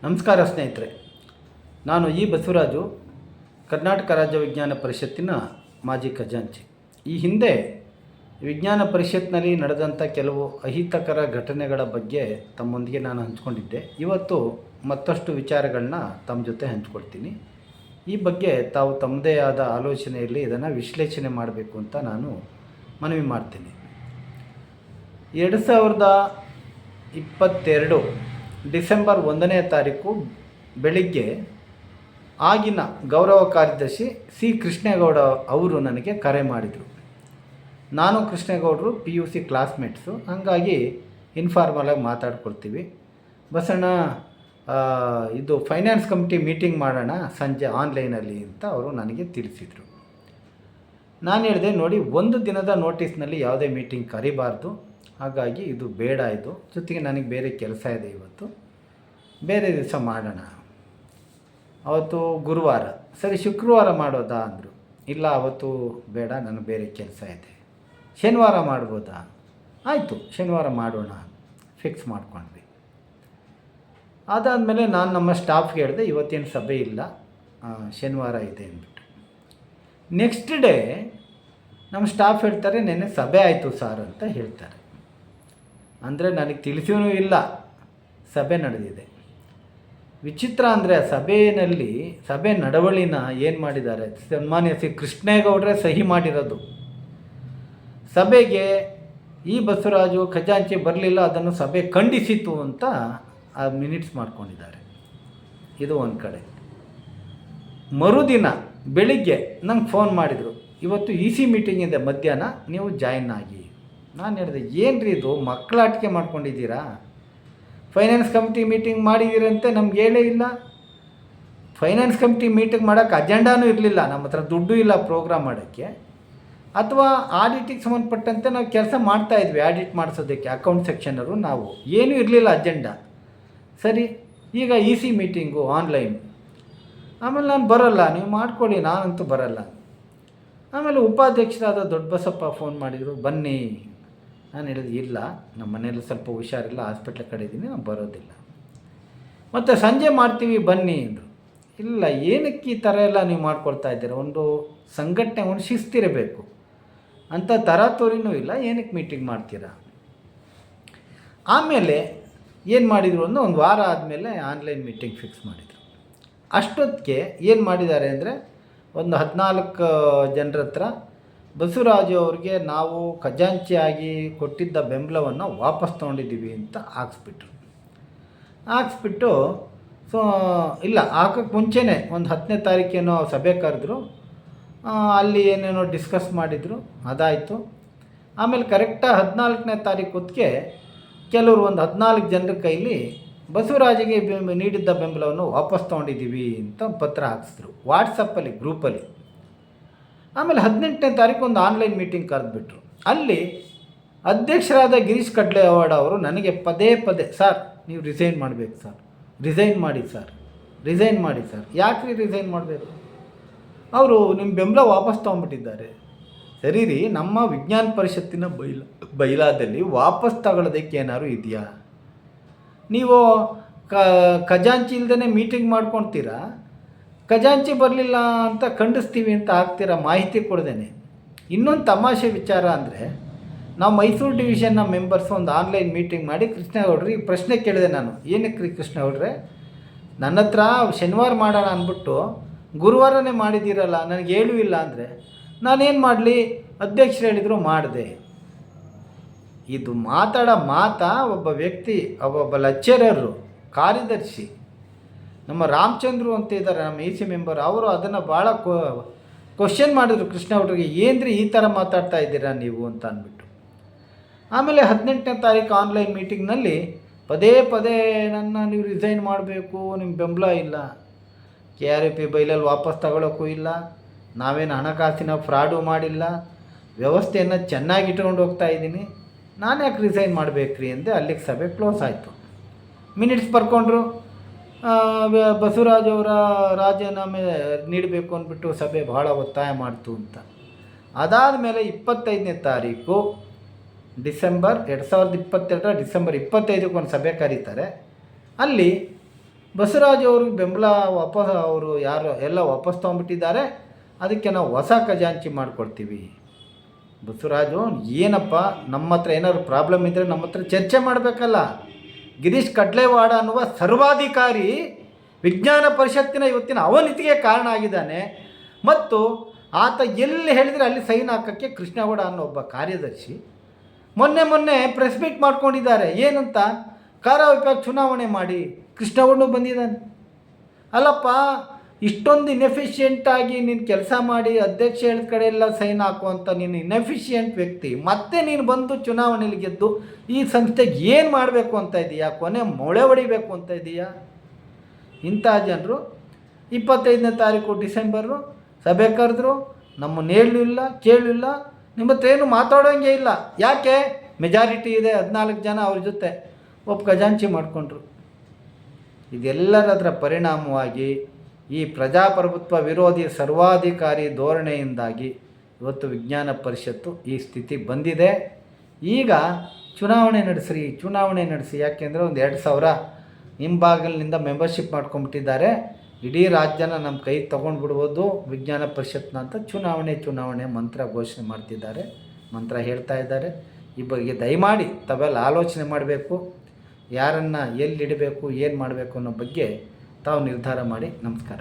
ನಮಸ್ಕಾರ ಸ್ನೇಹಿತರೆ, ನಾನು ಇ ಬಸವರಾಜು, ಕರ್ನಾಟಕ ರಾಜ್ಯ ವಿಜ್ಞಾನ ಪರಿಷತ್ತಿನ ಮಾಜಿ ಖಜಾಂಚಿ. ಈ ಹಿಂದೆ ವಿಜ್ಞಾನ ಪರಿಷತ್ನಲ್ಲಿ ನಡೆದಂಥ ಕೆಲವು ಅಹಿತಕರ ಘಟನೆಗಳ ಬಗ್ಗೆ ತಮ್ಮೊಂದಿಗೆ ನಾನು ಹಂಚ್ಕೊಂಡಿದ್ದೆ. ಇವತ್ತು ಮತ್ತಷ್ಟು ವಿಚಾರಗಳನ್ನ ತಮ್ಮ ಜೊತೆ ಹಂಚ್ಕೊಳ್ತೀನಿ. ಈ ಬಗ್ಗೆ ತಾವು ತಮ್ಮದೇ ಆದ ಆಲೋಚನೆಯಲ್ಲಿ ಇದನ್ನು ವಿಶ್ಲೇಷಣೆ ಮಾಡಬೇಕು ಅಂತ ನಾನು ಮನವಿ ಮಾಡ್ತೀನಿ. 2022 ಡಿಸೆಂಬರ್ 1ನೇ ತಾರೀಕು ಬೆಳಿಗ್ಗೆ ಆಗಿನ ಗೌರವ ಕಾರ್ಯದರ್ಶಿ ಸಿ ಕೃಷ್ಣೇಗೌಡ ಅವರು ನನಗೆ ಕರೆ ಮಾಡಿದರು. ನಾನು ಕೃಷ್ಣೇಗೌಡರು PUC ಕ್ಲಾಸ್ಮೇಟ್ಸು, ಹಾಗಾಗಿ ಇನ್ಫಾರ್ಮಲಾಗಿ ಮಾತಾಡ್ಕೊಳ್ತೀವಿ. ಬಸಣ್ಣ, ಇದು ಫೈನಾನ್ಸ್ ಕಮಿಟಿ ಮೀಟಿಂಗ್ ಮಾಡೋಣ ಸಂಜೆ ಆನ್ಲೈನಲ್ಲಿ ಅಂತ ಅವರು ನನಗೆ ತಿಳಿಸಿದರು. ನಾನು ಹೇಳಿದೆ, ನೋಡಿ, ಒಂದು ದಿನದ ನೋಟಿಸ್ನಲ್ಲಿ ಯಾವುದೇ ಮೀಟಿಂಗ್ ಕರಿಬಾರ್ದು, ಹಾಗಾಗಿ ಇದು ಬೇಡ. ಇದು ಜೊತೆಗೆ ನನಗೆ ಬೇರೆ ಕೆಲಸ ಇದೆ, ಇವತ್ತು ಬೇರೆ ದಿವಸ ಮಾಡೋಣ. ಅವತ್ತು ಗುರುವಾರ, ಸರಿ ಶುಕ್ರವಾರ ಮಾಡೋದಾ ಅಂದರು. ಇಲ್ಲ, ಅವತ್ತು ಬೇಡ, ನನಗೆ ಬೇರೆ ಕೆಲಸ ಇದೆ. ಶನಿವಾರ ಮಾಡ್ಬೋದಾ? ಆಯಿತು, ಶನಿವಾರ ಮಾಡೋಣ, ಫಿಕ್ಸ್ ಮಾಡ್ಕೊಂಡ್ವಿ. ಅದಾದಮೇಲೆ ನಾನು ನಮ್ಮ ಸ್ಟಾಫ್ಗೆ ಹೇಳಿದೆ, ಇವತ್ತೇನು ಸಭೆ ಇಲ್ಲ, ಶನಿವಾರ ಇದೆ ಅಂದ್ಬಿಟ್ಟು. ನೆಕ್ಸ್ಟ್ ಡೇ ನಮ್ಮ ಸ್ಟಾಫ್ ಹೇಳ್ತಾರೆ, ನೆನ್ನೆ ಸಭೆ ಆಯಿತು ಸಾರ್ ಅಂತ ಹೇಳ್ತಾರೆ. ಅಂದರೆ ನನಗೆ ತಿಳಿಸಿಯೂ ಇಲ್ಲ ಸಭೆ ನಡೆದಿದೆ. ವಿಚಿತ್ರ ಅಂದರೆ ಸಭೆ ನಡವಳಿನ ಏನು ಮಾಡಿದ್ದಾರೆ, ಸನ್ಮಾನ್ಯ ಶ್ರೀ ಕೃಷ್ಣೇಗೌಡರೇ ಸಹಿ ಮಾಡಿರೋದು. ಸಭೆಗೆ ಈ ಬಸವರಾಜು ಖಜಾಂಚಿ ಬರಲಿಲ್ಲ, ಅದನ್ನು ಸಭೆ ಖಂಡಿಸಿತು ಅಂತ ಆ ಮಿನಿಟ್ಸ್ ಮಾಡ್ಕೊಂಡಿದ್ದಾರೆ. ಇದು ಒಂದು ಕಡೆ. ಮರುದಿನ ಬೆಳಿಗ್ಗೆ ನಂಗೆ ಫೋನ್ ಮಾಡಿದರು, ಇವತ್ತು EC ಮೀಟಿಂಗ್ ಇದೆ ಮಧ್ಯಾಹ್ನ, ನೀವು ಜಾಯಿನ್ ಆಗಿ. ನಾನು ಹೇಳಿದೆ, ಏನು ರೀ ಇದು, ಮಕ್ಕಳಾಟಿಕೆ ಮಾಡ್ಕೊಂಡಿದ್ದೀರಾ? ಫೈನಾನ್ಸ್ ಕಮಿಟಿ ಮೀಟಿಂಗ್ ಮಾಡಿದ್ದೀರಂತೆ, ನಮ್ಗೆ ಹೇಳೇ ಇಲ್ಲ. ಫೈನಾನ್ಸ್ ಕಮಿಟಿ ಮೀಟಿಂಗ್ ಮಾಡೋಕ್ಕೆ ಅಜೆಂಡಾನೂ ಇರಲಿಲ್ಲ, ನಮ್ಮ ಹತ್ರ ದುಡ್ಡು ಇಲ್ಲ ಪ್ರೋಗ್ರಾಮ್ ಮಾಡೋಕ್ಕೆ. ಅಥವಾ ಆಡಿಟಿಗೆ ಸಂಬಂಧಪಟ್ಟಂತೆ ನಾವು ಕೆಲಸ ಮಾಡ್ತಾಯಿದ್ವಿ, ಆಡಿಟ್ ಮಾಡಿಸೋದಕ್ಕೆ ಅಕೌಂಟ್ ಸೆಕ್ಷನರು ನಾವು, ಏನೂ ಇರಲಿಲ್ಲ ಅಜೆಂಡಾ. ಸರಿ, ಈಗ EC ಮೀಟಿಂಗು ಆನ್ಲೈನ್. ಆಮೇಲೆ ನಾನು ಬರೋಲ್ಲ, ನೀವು ಮಾಡ್ಕೊಳ್ಳಿ, ನಾನಂತೂ ಬರೋಲ್ಲ. ಆಮೇಲೆ ಉಪಾಧ್ಯಕ್ಷರಾದ ದೊಡ್ಡಬಸಪ್ಪ ಫೋನ್ ಮಾಡಿದರು, ಬನ್ನಿ. ನಾನು ಹೇಳಿದೆ, ಇಲ್ಲ, ನಮ್ಮ ಮನೇಲಿ ಸ್ವಲ್ಪ ಹುಷಾರಿಲ್ಲ, ಹಾಸ್ಪಿಟ್ಲ್ ಕಡೆ ಇದ್ದೀನಿ, ನಾನು ಬರೋದಿಲ್ಲ. ಮತ್ತು ಸಂಜೆ ಮಾಡ್ತೀವಿ ಬನ್ನಿ ಅಂದರು. ಇಲ್ಲ, ಏನಕ್ಕೆ ಈ ಥರ ಎಲ್ಲ ನೀವು ಮಾಡ್ಕೊಳ್ತಾ ಇದ್ದೀರ? ಒಂದು ಸಂಘಟನೆ, ಒಂದು ಶಿಸ್ತಿರಬೇಕು ಅಂತ ತರಾತೋರಿನೂ ಇಲ್ಲ, ಏನಕ್ಕೆ ಮೀಟಿಂಗ್ ಮಾಡ್ತೀರಾ? ಆಮೇಲೆ ಏನು ಮಾಡಿದರು ಅಂದರೆ, ಒಂದು ವಾರ ಆದಮೇಲೆ ಆನ್ಲೈನ್ ಮೀಟಿಂಗ್ ಫಿಕ್ಸ್ ಮಾಡಿದರು. ಅಷ್ಟೊತ್ತಿಗೆ ಏನು ಮಾಡಿದ್ದಾರೆ ಅಂದರೆ, ಒಂದು 14 ಜನರ ಹತ್ರ ಬಸವರಾಜು ಅವ್ರಿಗೆ ನಾವು ಖಜಾಂಚಿಯಾಗಿ ಕೊಟ್ಟಿದ್ದ ಬೆಂಬಲವನ್ನು ವಾಪಸ್ ತೊಗೊಂಡಿದ್ದೀವಿ ಅಂತ ಹಾಕ್ಸ್ಬಿಟ್ಟು ಇಲ್ಲ, ಹಾಕೋಕ್ಕೆ ಮುಂಚೆನೇ ಒಂದು 10ನೇ ತಾರೀಕೇನೋ ಸಭೆ ಕರೆದ್ರು, ಅಲ್ಲಿ ಏನೇನೋ ಡಿಸ್ಕಸ್ ಮಾಡಿದರು, ಅದಾಯಿತು. ಆಮೇಲೆ ಕರೆಕ್ಟಾಗಿ 14ನೇ ತಾರೀಕು ಹೊತ್ತಿಗೆ ಕೆಲವರು ಒಂದು 14 ಜನರ ಕೈಲಿ ಬಸವರಾಜಿಗೆ ನೀಡಿದ್ದ ಬೆಂಬಲವನ್ನು ವಾಪಸ್ ತೊಗೊಂಡಿದ್ದೀವಿ ಅಂತ ಪತ್ರ ಹಾಕಿಸಿದ್ರು ವಾಟ್ಸಪ್ಪಲ್ಲಿ, ಗ್ರೂಪಲ್ಲಿ. ಆಮೇಲೆ 18ನೇ ತಾರೀಕು ಒಂದು ಆನ್ಲೈನ್ ಮೀಟಿಂಗ್ ಕರೆದುಬಿಟ್ರು. ಅಲ್ಲಿ ಅಧ್ಯಕ್ಷರಾದ ಗಿರೀಶ್ ಕಡ್ಲೆವಾಡ ಅವರು ನನಗೆ ಪದೇ ಪದೇ, ಸರ್ ನೀವು ರಿಸೈನ್ ಮಾಡಬೇಕು ಸರ್, ರಿಸೈನ್ ಮಾಡಿ ಸರ್, ರಿಸೈನ್ ಮಾಡಿ ಸರ್. ಯಾಕೆ ರಿಸೈನ್ ಮಾಡಬೇಕು? ಅವರು ನಿಮ್ಮ ಬೆಂಬಲ ವಾಪಸ್ ತೊಗೊಂಡ್ಬಿಟ್ಟಿದ್ದಾರೆ. ಸರಿ ರೀ, ನಮ್ಮ ವಿಜ್ಞಾನ ಪರಿಷತ್ತಿನ ಬೈಲಾದಲ್ಲಿ ವಾಪಸ್ ತಗೊಳ್ಳೋದಕ್ಕೆ ಏನಾದ್ರು ಇದೆಯಾ? ನೀವು ಖಜಾಂಚಿ ಇಲ್ದೇ ಮೀಟಿಂಗ್ ಮಾಡ್ಕೊಳ್ತೀರಾ, ಖಜಾಂಚಿ ಬರಲಿಲ್ಲ ಅಂತ ಖಂಡಿಸ್ತೀವಿ ಅಂತ ಹಾಕ್ತೀರಾ ಮಾಹಿತಿ ಕೊಡ್ದೇನೆ. ಇನ್ನೊಂದು ತಮಾಷೆ ವಿಚಾರ ಅಂದರೆ, ನಾವು ಮೈಸೂರು ಡಿವಿಷನ್ನ ಮೆಂಬರ್ಸ್ ಒಂದು ಆನ್ಲೈನ್ ಮೀಟಿಂಗ್ ಮಾಡಿ ಕೃಷ್ಣೇಗೌಡ್ರಿ ಪ್ರಶ್ನೆ ಕೇಳಿದೆ ನಾನು, ಏನಕ್ಕೆ ರೀ ಕೃಷ್ಣೇಗೌಡ್ರೆ, ನನ್ನ ಹತ್ರ ಶನಿವಾರ ಮಾಡೋಣ ಅಂದ್ಬಿಟ್ಟು ಗುರುವಾರನೇ ಮಾಡಿದ್ದೀರಲ್ಲ, ನನಗೆ ಹೇಳೂ ಇಲ್ಲ ಅಂದರೆ ನಾನೇನು ಮಾಡಲಿ? ಅಧ್ಯಕ್ಷರು ಹೇಳಿದರು, ಮಾಡಿದೆ. ಇದು ಮಾತಾ ಒಬ್ಬ ವ್ಯಕ್ತಿ, ಒಬ್ಬ ಲೆಕ್ಚರರು, ಕಾರ್ಯದರ್ಶಿ ನಮ್ಮ ರಾಮಚಂದ್ರು ಅಂತ ಇದ್ದಾರೆ, ನಮ್ಮ EC ಮೆಂಬರ್, ಅವರು ಅದನ್ನು ಭಾಳ ಕ್ವಶನ್ ಮಾಡಿದ್ರು ಕೃಷ್ಣೇಗೌಡರಿಗೆ, ಏನ್ರಿ ಈ ಥರ ಮಾತಾಡ್ತಾ ಇದ್ದೀರಾ ನೀವು ಅಂತ ಅಂದ್ಬಿಟ್ಟು. ಆಮೇಲೆ 18ನೇ ತಾರೀಕು ಆನ್ಲೈನ್ ಮೀಟಿಂಗ್ನಲ್ಲಿ ಪದೇ ಪದೇ ನೀವು ರಿಸೈನ್ ಮಾಡಬೇಕು, ನಿಮ್ಮ ಬೆಂಬಲ ಇಲ್ಲ, KRP ಬೈಲಲ್ಲಿ ವಾಪಸ್ ತಗೊಳ್ಳೋಕ್ಕೂ ಇಲ್ಲ, ನಾವೇನು ಹಣಕಾಸಿನ ಫ್ರಾಡು ಮಾಡಿಲ್ಲ, ವ್ಯವಸ್ಥೆಯನ್ನು ಚೆನ್ನಾಗಿ ಇಟ್ಕೊಂಡು ಹೋಗ್ತಾ ಇದ್ದೀನಿ, ನಾನು ಯಾಕೆ ರಿಸೈನ್ ಮಾಡಬೇಕ್ರಿ ಅಂದೆ. ಅಲ್ಲಿಗೆ ಸಭೆ ಕ್ಲೋಸ್ ಆಯಿತು. ಮಿನಿಟ್ಸ್ ಬರ್ಕೊಂಡ್ರು, ಬಸವರಾಜ್ ಅವರ ರಾಜೀನಾಮೆ ನೀಡಬೇಕು ಅಂದ್ಬಿಟ್ಟು ಸಭೆ ಭಾಳ ಒತ್ತಾಯ ಮಾಡ್ತು ಅಂತ. ಅದಾದ ಮೇಲೆ 25ನೇ ತಾರೀಕು ಡಿಸೆಂಬರ್ 2022 ಡಿಸೆಂಬರ್ 25ಕ್ಕೆ ಒಂದು ಸಭೆ ಕರೀತಾರೆ. ಅಲ್ಲಿ ಬಸವರಾಜ್ ಅವ್ರಿಗೆ ಬೆಂಬಲ ವಾಪಸ್ ಅವರು ಯಾರು ಎಲ್ಲ ವಾಪಸ್ ತೊಗೊಂಡ್ಬಿಟ್ಟಿದ್ದಾರೆ, ಅದಕ್ಕೆ ನಾವು ಹೊಸ ಖಜಾಂಚಿ ಮಾಡಿಕೊಡ್ತೀವಿ. ಬಸವರಾಜು ಏನಪ್ಪ, ನಮ್ಮ ಹತ್ರ ಏನಾದ್ರು ಪ್ರಾಬ್ಲಮ್ ಇದ್ದರೆ ನಮ್ಮ ಹತ್ರ ಚರ್ಚೆ ಮಾಡಬೇಕಲ್ಲ. ಗಿರೀಶ್ ಕಡ್ಲೆವಾಡ ಅನ್ನುವ ಸರ್ವಾಧಿಕಾರಿ ವಿಜ್ಞಾನ ಪರಿಷತ್ತಿನ ಇವತ್ತಿನ ಅವನತಿಗೆ ಕಾರಣ ಆಗಿದ್ದಾನೆ. ಮತ್ತು ಆತ ಎಲ್ಲಿ ಹೇಳಿದರೆ ಅಲ್ಲಿ ಸೈನ್ ಹಾಕೋಕ್ಕೆ ಕೃಷ್ಣಗೌಡ ಅನ್ನೋ ಒಬ್ಬ ಕಾರ್ಯದರ್ಶಿ ಮೊನ್ನೆ ಪ್ರೆಸ್ ಮೀಟ್ ಮಾಡ್ಕೊಂಡಿದ್ದಾರೆ. ಏನಂತ, ಕಾರ ವಿಭಾಗ ಚುನಾವಣೆ ಮಾಡಿ ಕೃಷ್ಣಗೌಡನು ಬಂದಿದ್ದಾನೆ. ಅಲ್ಲಪ್ಪ, ಇಷ್ಟೊಂದು ಇನ್ಎಫಿಷಿಯೆಂಟಾಗಿ ನೀನು ಕೆಲಸ ಮಾಡಿ ಅಧ್ಯಕ್ಷ ಹೇಳಿದ ಕಡೆ ಎಲ್ಲ ಸೈನ್ ಹಾಕುವಂಥ ನೀನು ಇನ್ಎಫಿಷಿಯೆಂಟ್ ವ್ಯಕ್ತಿ ಮತ್ತೆ ನೀನು ಬಂದು ಚುನಾವಣೆಯಲ್ಲಿ ಗೆದ್ದು ಈ ಸಂಸ್ಥೆಗೆ ಏನು ಮಾಡಬೇಕು ಅಂತ ಇದೆಯಾ, ಕೊನೆ ಮೊಳೆ ಹೊಡಿಬೇಕು ಅಂತ ಇದೆಯಾ? ಇಂಥ ಜನರು 25ನೇ ತಾರೀಕು ಡಿಸೆಂಬರು ಸಭೆ ಕರೆದ್ರು, ನಮ್ಮನ್ನು ಹೇಳಲಿಲ್ಲ ಕೇಳಲಿಲ್ಲ, ನಿಮ್ಮ ಹತ್ರ ಏನು ಮಾತಾಡೋಂಗೆ ಇಲ್ಲ. ಯಾಕೆ? ಮೆಜಾರಿಟಿ ಇದೆ, 14 ಜನ ಅವ್ರ ಜೊತೆ ಒಬ್ಬ ಖಜಾಂಚಿ ಮಾಡಿಕೊಂಡ್ರು. ಇದೆಲ್ಲದರ ಪರಿಣಾಮವಾಗಿ ಈ ಪ್ರಜಾಪ್ರಭುತ್ವ ವಿರೋಧಿ ಸರ್ವಾಧಿಕಾರಿ ಧೋರಣೆಯಿಂದಾಗಿ ಇವತ್ತು ವಿಜ್ಞಾನ ಪರಿಷತ್ತು ಈ ಸ್ಥಿತಿ ಬಂದಿದೆ. ಈಗ ಚುನಾವಣೆ ನಡೆಸಿ, ಯಾಕೆಂದರೆ ಒಂದು 2,000 ಹಿಂಬಾಗಿಲಿನಿಂದ ಮೆಂಬರ್ಶಿಪ್ ಮಾಡ್ಕೊಂಡ್ಬಿಟ್ಟಿದ್ದಾರೆ. ಇಡೀ ರಾಜ್ಯನ ನಮ್ಮ ಕೈ ತೊಗೊಂಡ್ಬಿಡ್ಬೋದು ವಿಜ್ಞಾನ ಪರಿಷತ್ನ ಅಂತ ಚುನಾವಣೆ ಮಂತ್ರ ಘೋಷಣೆ ಮಾಡ್ತಿದ್ದಾರೆ, ಮಂತ್ರ ಹೇಳ್ತಾ ಇದ್ದಾರೆ. ಈ ಬಗ್ಗೆ ದಯಮಾಡಿ ತಾವೆಲ್ಲ ಆಲೋಚನೆ ಮಾಡಬೇಕು, ಯಾರನ್ನು ಎಲ್ಲಿಡಬೇಕು, ಏನು ಮಾಡಬೇಕು ಅನ್ನೋ ಬಗ್ಗೆ ತಾವು ನಿರ್ಧಾರ ಮಾಡಿ. ನಮಸ್ಕಾರ.